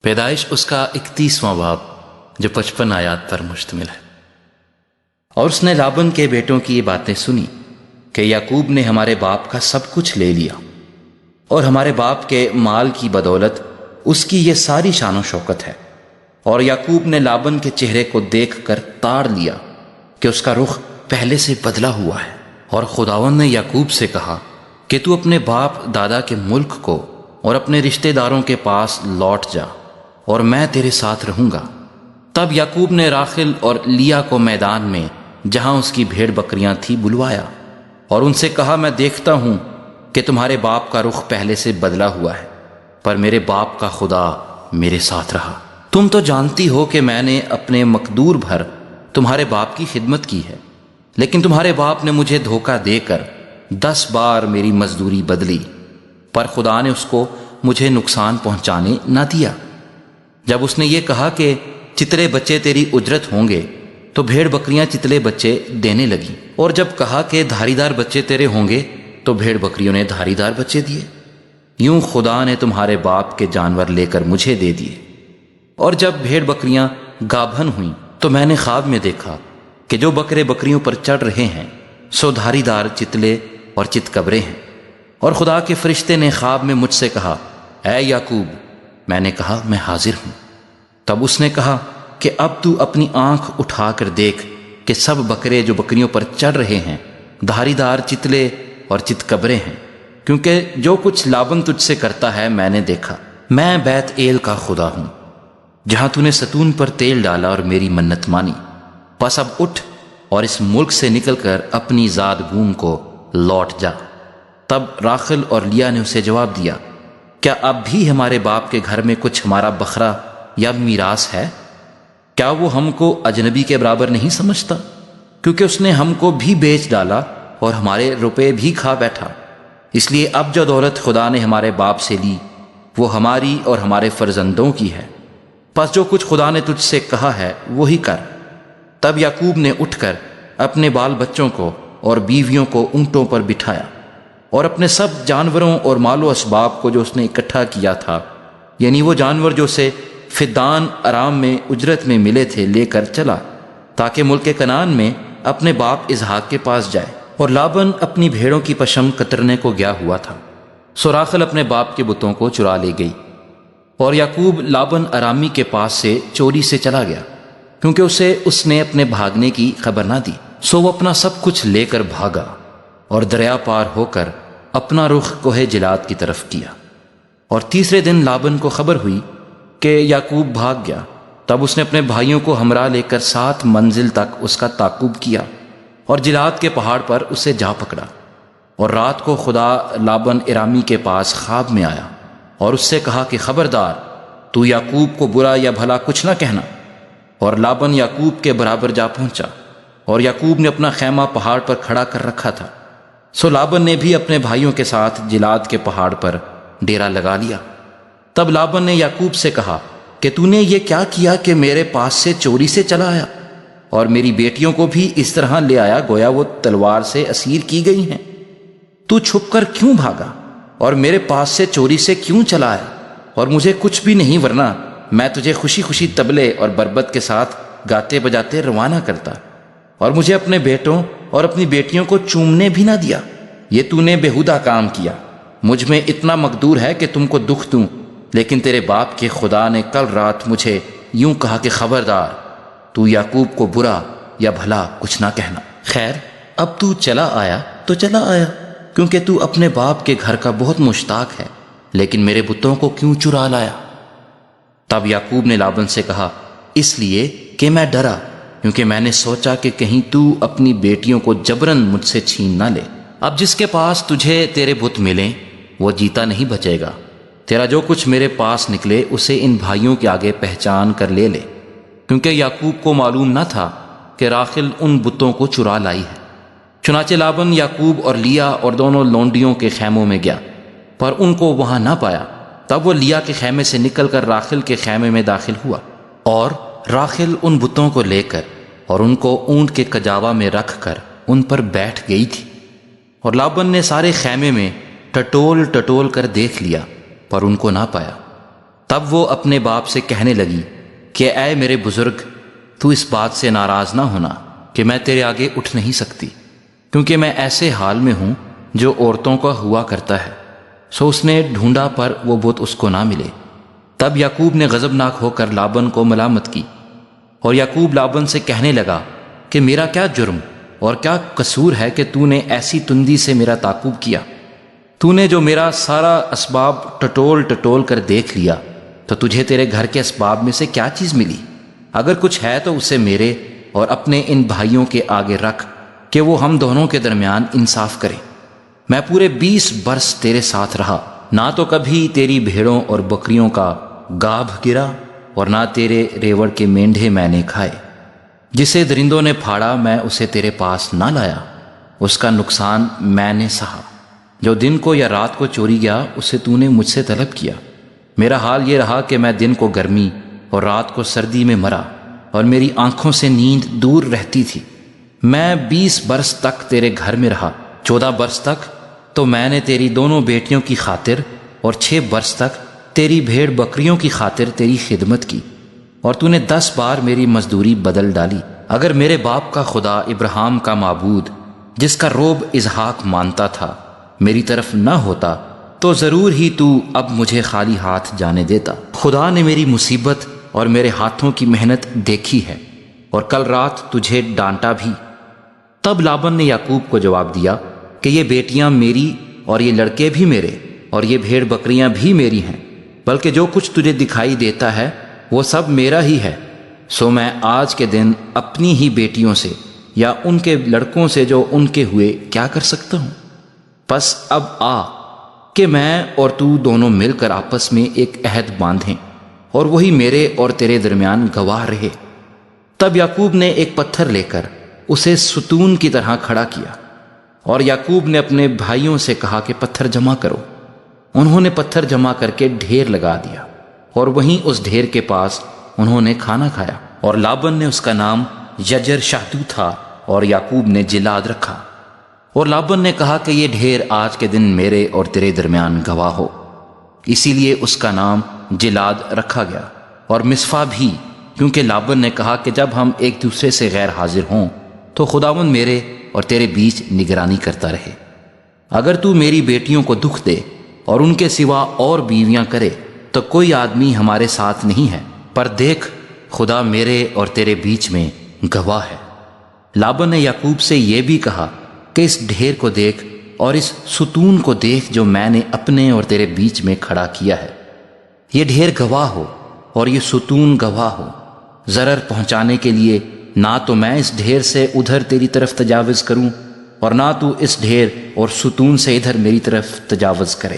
پیدائش اس کا 31واں باب جو 55 آیات پر مشتمل ہے۔ اور اس نے لابن کے بیٹوں کی یہ باتیں سنی کہ یعقوب نے ہمارے باپ کا سب کچھ لے لیا اور ہمارے باپ کے مال کی بدولت اس کی یہ ساری شان و شوکت ہے۔ اور یعقوب نے لابن کے چہرے کو دیکھ کر تاڑ لیا کہ اس کا رخ پہلے سے بدلا ہوا ہے۔ اور خداوند نے یعقوب سے کہا کہ تو اپنے باپ دادا کے ملک کو اور اپنے رشتہ داروں کے پاس لوٹ جا اور میں تیرے ساتھ رہوں گا۔ تب یعقوب نے راخل اور لیا کو میدان میں جہاں اس کی بھیڑ بکریاں تھی بلوایا اور ان سے کہا، میں دیکھتا ہوں کہ تمہارے باپ کا رخ پہلے سے بدلا ہوا ہے، پر میرے باپ کا خدا میرے ساتھ رہا۔ تم تو جانتی ہو کہ میں نے اپنے مقدور بھر تمہارے باپ کی خدمت کی ہے، لیکن تمہارے باپ نے مجھے دھوکہ دے کر 10 بار میری مزدوری بدلی، پر خدا نے اس کو مجھے نقصان پہنچانے نہ دیا۔ جب اس نے یہ کہا کہ چتلے بچے تیری اجرت ہوں گے تو بھیڑ بکریاں چتلے بچے دینے لگیں، اور جب کہا کہ دھاری دار بچے تیرے ہوں گے تو بھیڑ بکریوں نے دھاری دار بچے دیے۔ یوں خدا نے تمہارے باپ کے جانور لے کر مجھے دے دیے۔ اور جب بھیڑ بکریاں گابھن ہوئیں تو میں نے خواب میں دیکھا کہ جو بکرے بکریوں پر چڑھ رہے ہیں سو دھاری دار چتلے اور چتکبرے ہیں۔ اور خدا کے فرشتے نے خواب میں مجھ سے کہا، اے یعقوب۔ میں نے کہا، میں حاضر ہوں۔ تب اس نے کہا کہ اب تو اپنی آنکھ اٹھا کر دیکھ کہ سب بکرے جو بکریوں پر چڑھ رہے ہیں دھاری دار چتلے اور چتکبرے ہیں، کیونکہ جو کچھ لابن تجھ سے کرتا ہے میں نے دیکھا۔ میں بیت ایل کا خدا ہوں جہاں تو نے ستون پر تیل ڈالا اور میری منت مانی۔ پس اب اٹھ اور اس ملک سے نکل کر اپنی زاد بوم کو لوٹ جا۔ تب راخل اور لیا نے اسے جواب دیا، کیا اب بھی ہمارے باپ کے گھر میں کچھ ہمارا بکرا یا میراث ہے؟ کیا وہ ہم کو اجنبی کے برابر نہیں سمجھتا؟ کیونکہ اس نے ہم کو بھی بیچ ڈالا اور ہمارے روپے بھی کھا بیٹھا۔ اس لیے اب جو دولت خدا نے ہمارے باپ سے لی وہ ہماری اور ہمارے فرزندوں کی ہے، پس جو کچھ خدا نے تجھ سے کہا ہے وہی کر۔ تب یعقوب نے اٹھ کر اپنے بال بچوں کو اور بیویوں کو اونٹوں پر بٹھایا اور اپنے سب جانوروں اور مال و اسباب کو جو اس نے اکٹھا کیا تھا، یعنی وہ جانور جو اسے فدان ارام میں اجرت میں ملے تھے، لے کر چلا تاکہ ملک کنعان میں اپنے باپ اسحاق کے پاس جائے۔ اور لابن اپنی بھیڑوں کی پشم کترنے کو گیا ہوا تھا، سو راخل اپنے باپ کے بتوں کو چرا لے گئی۔ اور یعقوب لابن ارامی کے پاس سے چوری سے چلا گیا، کیونکہ اسے اس نے اپنے بھاگنے کی خبر نہ دی۔ سو وہ اپنا سب کچھ لے کر بھاگا اور دریا پار ہو کر اپنا رخ کوہ جلاد کی طرف کیا۔ اور تیسرے دن لابن کو خبر ہوئی کہ یعقوب بھاگ گیا۔ تب اس نے اپنے بھائیوں کو ہمراہ لے کر 7 منزل تک اس کا تعقب کیا اور جلاد کے پہاڑ پر اسے جا پکڑا۔ اور رات کو خدا لابن ارامی کے پاس خواب میں آیا اور اس سے کہا کہ خبردار، تو یعقوب کو برا یا بھلا کچھ نہ کہنا۔ اور لابن یعقوب کے برابر جا پہنچا، اور یعقوب نے اپنا خیمہ پہاڑ پر کھڑا کر رکھا تھا۔ سو لابن نے بھی اپنے بھائیوں کے ساتھ جلاد کے پہاڑ پر ڈیرا لگا لیا۔ تب لابن نے یعقوب سے کہا کہ تو نے یہ کیا کیا کہ میرے پاس سے چوری سے چلا آیا اور میری بیٹیوں کو بھی اس طرح لے آیا گویا وہ تلوار سے اسیر کی گئی ہیں؟ تو چھپ کر کیوں بھاگا اور میرے پاس سے چوری سے کیوں چلا آیا؟ اور مجھے کچھ بھی نہیں، ورنہ میں تجھے خوشی خوشی طبلے اور بربط کے ساتھ گاتے بجاتے روانہ کرتا، اور مجھے اپنے بیٹوں اور اپنی بیٹیوں کو چومنے بھی نہ دیا۔ یہ تو نے بےہودہ کام کیا۔ مجھ میں اتنا مقدور ہے کہ تم کو دکھ دوں، لیکن تیرے باپ کے خدا نے کل رات مجھے یوں کہا کہ خبردار، تو یعقوب کو برا یا بھلا کچھ نہ کہنا۔ خیر، اب تو چلا آیا تو چلا آیا، کیونکہ تو اپنے باپ کے گھر کا بہت مشتاق ہے، لیکن میرے بتوں کو کیوں چرا لایا؟ تب یعقوب نے لابن سے کہا، اس لیے کہ میں ڈرا، کیونکہ میں نے سوچا کہ کہیں تو اپنی بیٹیوں کو جبرن مجھ سے چھین نہ لے۔ اب جس کے پاس تجھے تیرے بت ملیں وہ جیتا نہیں بچے گا۔ تیرا جو کچھ میرے پاس نکلے اسے ان بھائیوں کے آگے پہچان کر لے لے، کیونکہ یعقوب کو معلوم نہ تھا کہ راخل ان بتوں کو چرا لائی ہے۔ چنانچہ لابن یعقوب اور لیا اور دونوں لونڈیوں کے خیموں میں گیا، پر ان کو وہاں نہ پایا۔ تب وہ لیا کے خیمے سے نکل کر راخل کے خیمے میں داخل ہوا، اور راخل ان بتوں کو لے کر اور ان کو اونٹ کے کجاوا میں رکھ کر ان پر بیٹھ گئی تھی۔ اور لابن نے سارے خیمے میں ٹٹول ٹٹول کر دیکھ لیا، پر ان کو نہ پایا۔ تب وہ اپنے باپ سے کہنے لگی کہ اے میرے بزرگ، تو اس بات سے ناراض نہ ہونا کہ میں تیرے آگے اٹھ نہیں سکتی، کیونکہ میں ایسے حال میں ہوں جو عورتوں کا ہوا کرتا ہے۔ سو اس نے ڈھونڈا پر وہ بت اس کو نہ ملے۔ تب یعقوب نے غضبناک ہو کر لابن کو ملامت کی، اور یعقوب لابن سے کہنے لگا کہ میرا کیا جرم اور کیا قصور ہے کہ تو نے ایسی تندی سے میرا تعقب کیا؟ تو نے جو میرا سارا اسباب ٹٹول ٹٹول کر دیکھ لیا، تو تجھے تیرے گھر کے اسباب میں سے کیا چیز ملی؟ اگر کچھ ہے تو اسے میرے اور اپنے ان بھائیوں کے آگے رکھ کہ وہ ہم دونوں کے درمیان انصاف کریں۔ میں پورے 20 برس تیرے ساتھ رہا، نہ تو کبھی تیری بھیڑوں اور بکریوں کا گابھ گرا اور نہ تیرے ریوڑ کے مینڈھے میں نے کھائے۔ جسے درندوں نے پھاڑا میں اسے تیرے پاس نہ لایا، اس کا نقصان میں نے سہا۔ جو دن کو یا رات کو چوری گیا اسے تو نے مجھ سے طلب کیا۔ میرا حال یہ رہا کہ میں دن کو گرمی اور رات کو سردی میں مرا، اور میری آنکھوں سے نیند دور رہتی تھی۔ میں 20 برس تک تیرے گھر میں رہا، 14 برس تک تو میں نے تیری دونوں بیٹیوں کی خاطر اور 6 برس تک تیری بھیڑ بکریوں کی خاطر تیری خدمت کی، اور تو نے 10 بار میری مزدوری بدل ڈالی۔ اگر میرے باپ کا خدا ابراہیم کا معبود، جس کا روب اسحاق مانتا تھا، میری طرف نہ ہوتا تو ضرور ہی تو اب مجھے خالی ہاتھ جانے دیتا۔ خدا نے میری مصیبت اور میرے ہاتھوں کی محنت دیکھی ہے، اور کل رات تجھے ڈانٹا بھی۔ تب لابن نے یعقوب کو جواب دیا کہ یہ بیٹیاں میری اور یہ لڑکے بھی میرے اور یہ بھیڑ بکریاں بھی میری ہیں، بلکہ جو کچھ تجھے دکھائی دیتا ہے وہ سب میرا ہی ہے۔ سو میں آج کے دن اپنی ہی بیٹیوں سے یا ان کے لڑکوں سے جو ان کے ہوئے کیا کر سکتا ہوں؟ پس اب آ کہ میں اور تو دونوں مل کر آپس میں ایک عہد باندھیں، اور وہی میرے اور تیرے درمیان گواہ رہے۔ تب یعقوب نے ایک پتھر لے کر اسے ستون کی طرح کھڑا کیا، اور یعقوب نے اپنے بھائیوں سے کہا کہ پتھر جمع کرو۔ انہوں نے پتھر جمع کر کے ڈھیر لگا دیا، اور وہیں اس ڈھیر کے پاس انہوں نے کھانا کھایا، اور لابن نے اس کا نام یجر شہدو تھا، اور یعقوب نے جلاد رکھا۔ اور لابن نے کہا کہ یہ ڈھیر آج کے دن میرے اور تیرے درمیان گواہ ہو، اسی لیے اس کا نام جلاد رکھا گیا، اور مصفا بھی، کیونکہ لابن نے کہا کہ جب ہم ایک دوسرے سے غیر حاضر ہوں تو خداوند میرے اور تیرے بیچ نگرانی کرتا رہے۔ اگر تو میری بیٹیوں کو دکھ دے اور ان کے سوا اور بیویاں کرے تو کوئی آدمی ہمارے ساتھ نہیں ہے، پر دیکھ خدا میرے اور تیرے بیچ میں گواہ ہے۔ لابن نے یعقوب سے یہ بھی کہا کہ اس ڈھیر کو دیکھ اور اس ستون کو دیکھ جو میں نے اپنے اور تیرے بیچ میں کھڑا کیا ہے۔ یہ ڈھیر گواہ ہو اور یہ ستون گواہ ہو، ضرر پہنچانے کے لیے نہ تو میں اس ڈھیر سے ادھر تیری طرف تجاوز کروں اور نہ تو اس ڈھیر اور ستون سے ادھر میری طرف تجاوز کرے۔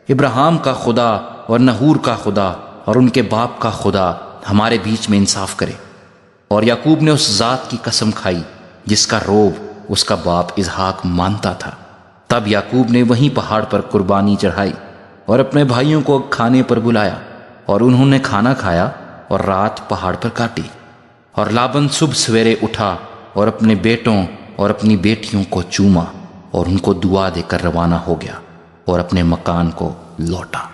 ابراہیم کا خدا اور نحور کا خدا اور ان کے باپ کا خدا ہمارے بیچ میں انصاف کرے۔ اور یعقوب نے اس ذات کی قسم کھائی جس کا روب اس کا باپ اسحاق مانتا تھا۔ تب یعقوب نے وہیں پہاڑ پر قربانی چڑھائی اور اپنے بھائیوں کو کھانے پر بلایا، اور انہوں نے کھانا کھایا اور رات پہاڑ پر کاٹی۔ اور لابن صبح سویرے اٹھا اور اپنے بیٹوں اور اپنی بیٹیوں کو چوما اور ان کو دعا دے کر روانہ ہو گیا اور اپنے مکان کو لوٹا۔